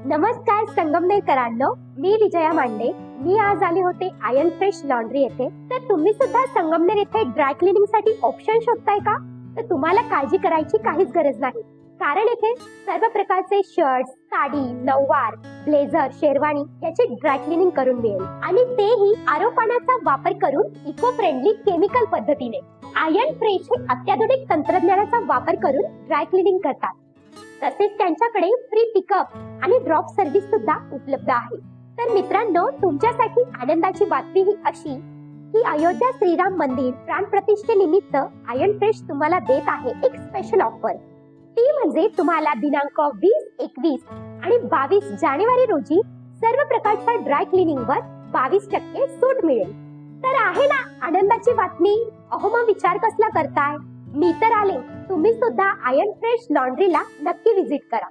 नमस्कार संगमनेरकरांनो, मी विजया मांडे। मी आज आले होते आयन फ्रेश लॉन्ड्री येथे। तर तुम्ही सुद्धा संगमनेर येथे ड्राय क्लिनिंग साठी ऑप्शन शोधताय का? तर तुम्हाला काळजी करायची काहीच गरज नाही, कारण येथे सर्व प्रकारचे शर्ट्स, साडी, नऊवार, ब्लेझर, शेरवानी याची ड्राय क्लिनिंग करून मिळेल आणि तेही आरो पाण्याचा वापर करून इको फ्रेंडली केमिकल पद्धतीने। आयन फ्रेश हे अत्याधुनिक तंत्रज्ञानाचा वापर करून ड्राय क्लिनिंग करतात। तसेच त्यांच्याकडे फ्री पिकअप आणि ड्रॉप सर्व्हिस सुद्धा उपलब्ध आहे। तर मित्रांनो, तुमच्यासाठी आनंदाची बातमी ही अशी की अयोध्या श्रीराम मंदिर प्राण प्रतिष्ठेनिमित्त आयन फ्रेश तुम्हाला देत आहे एक स्पेशल ऑफर। ती म्हणजे तुम्हाला दिनांक 20, 21 आणि 22 जानेवारी रोजी सर्व प्रकारच्या ड्राय क्लिनिंग वर 22% सूट मिळेल। तर आहे ना आनंदाची बातमी? अहो मग विचार कसला करताय? मी तर आले, तुम्ही सुद्धा आयन फ्रेश लॉन्ड्रीला नक्की विजिट करा।